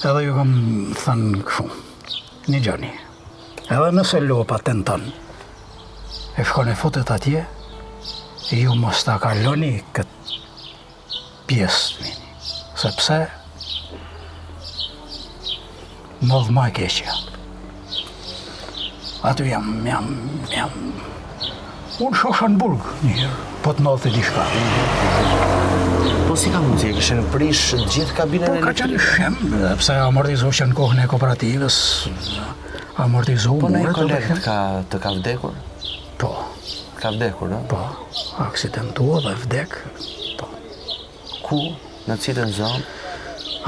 Edhe ju kam thënë kështu, një gjani. Edhe nëse lopa tenton, e shkon e futet atje, ju mos ta kaloni këtë pjesë mini. Sepse ndodh ma e keqja. Aty jam... Unë shosha në burg njëherë, po të ndodhte diçka. Po si ka mundësi, e kishin prish gjithë kabinën Po ka qenë shem, pse amortizohesha në kohën e kooperativës, amortizohu Po në muret. kolekt të ka vdekur? Po, Ka vdekur, no? po, aksidentua dhe vdek, po. Ku? Në cilën zonë?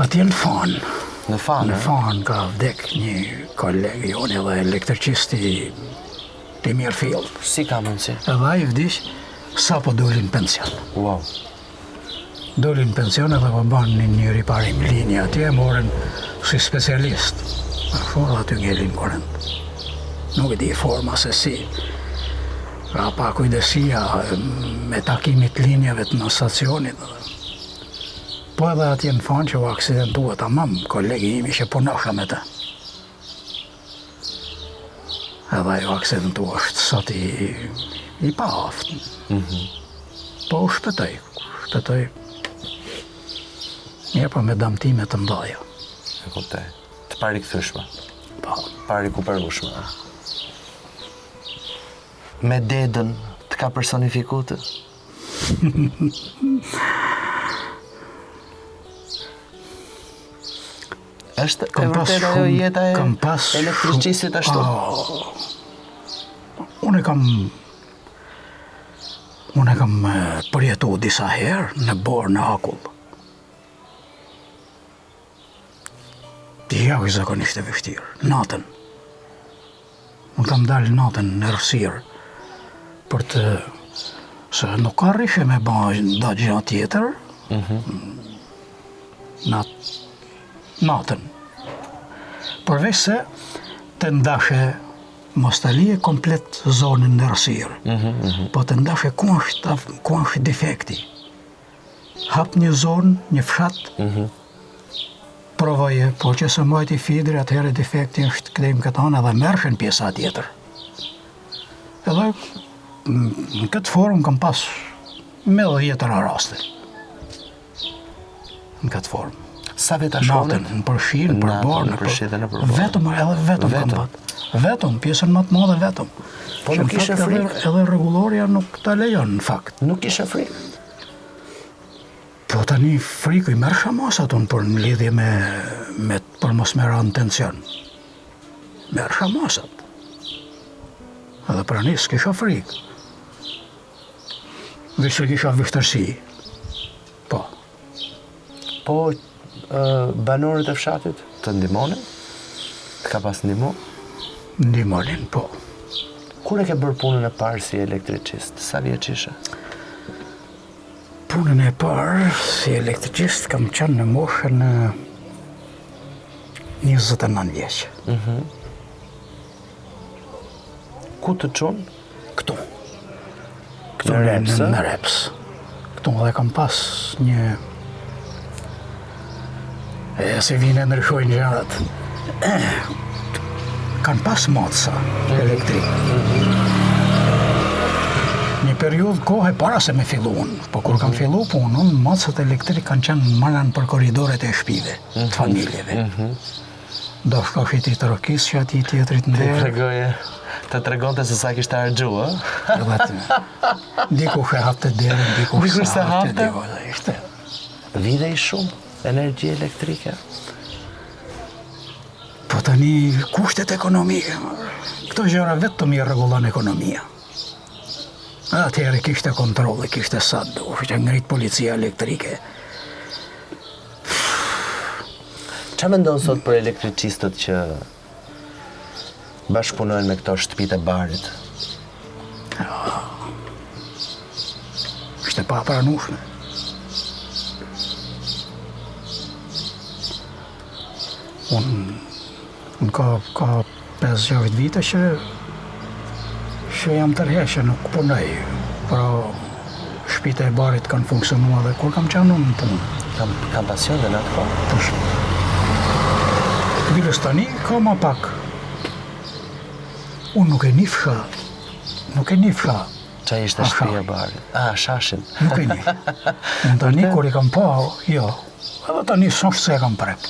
Atje në Fan. Në Fan, Në Fan ka vdek një koleg joni dhe elektricisti i Mirfield. Si ka mundësi? Edhe ai vdiq sa po doli në pension. Wow. Doli në pension edhe po ban një riparim linje atje, morën si specialist. Shumë aty ngelin korrent. Nuk e di forma se si. Ka pa kujdesia me takimit linjeve të në stacionit. Po edhe atje në Fan që u aksidentua tamam, kolegi imi që punosha me të. Edhe ajo aksidentua është sot i pa aftë. Po u shpëtoj. Mirë po me damtime të mbaja. E kuptoj. Të parikthëshme. Po. Parikuperueshme. Me dedën të ka personifikuar të? Është e vërtet ajo jeta e elektricistit ashtu? Unë e kam përjetu disa herë në Borë në Akull. Zakonisht e vështirë, natën. Unë kam dalë natën në errësirë për të... se nuk ka rrishe me ba da gjë tjetër. Natën. Përveç se të ndashe mos të lije komplet zonën në errësirë. Po të ndashe ku është defekti. Hap një zonë, një fshat, provoje, po që se majti fidri, atëherë defekti është këdejmë këtë anë edhe mërshën pjesa tjetër. Edhe në këtë formë kam pas me dhe jetëra raste. Në këtë formë. Sa veta shkonin? Natën, në Përshirë, në Përbor, vetëm kam pat. Vetëm, pjesën më të madhe vetëm. Po nuk ishe frikë? Edhe rregulloria nuk ta lejon në fakt. Nuk ishe frikë? Po tani frikë i mërë shamasat unë për në lidhje për mos me ranë tension. Mërë shamasat. Edhe pra një s'kisha frikë. Vishë kisha vështërsi. Po. Po banorët e fshatit të ndihmonin? Të ka pas ndihmu? Ndihmonin, po. Kur e ke bërë punën e parë si elektricist? Sa vjeç ishe? Punën e parë si elektricist kam qenë në moshën 29 vjeç. Ku të çon? Këtu. Këtu në Reps. Këtu edhe kam pas një... se vine ndryshojnë gjërat. Kanë pas matësa elektrik. Një periudhë kohë para se me fillu unë, po kur kam fillu punën, matësat elektrik kanë qenë manan për korridoret e shtëpive, të familjeve. Do shkosh i ti të rokis që ati tjetrit në derë. Të tregonte se sa kishte harxhu, ë? Dikush e hapte derën, dikush se hapte. Videj shumë energji elektrike. Po tani kushtet ekonomike, këto gjëra vetëm i rregullon ekonomia. Atëherë kishte kontrolle, kishte sa dush, që ngrit policia elektrike. Qa mendon sot për elektricistët që bashkëpunojnë me këto shtëpitë e barit? Është e papranueshme. Unë ka 5-6 vite që jam tërheqë, nuk punoj. Pra, shtëpitë e barit kanë funksionuar dhe kur kam qenë unë në punë. Kam pasion dhe në atë kohë? Vilës tani ka ma pak. Unë nuk e njifsha. Qa ishte shtëpia e Barit? Shashin. Nuk e njif. Unë tani kur i kam pa, jo. Edhe tani s'është se e kam prek.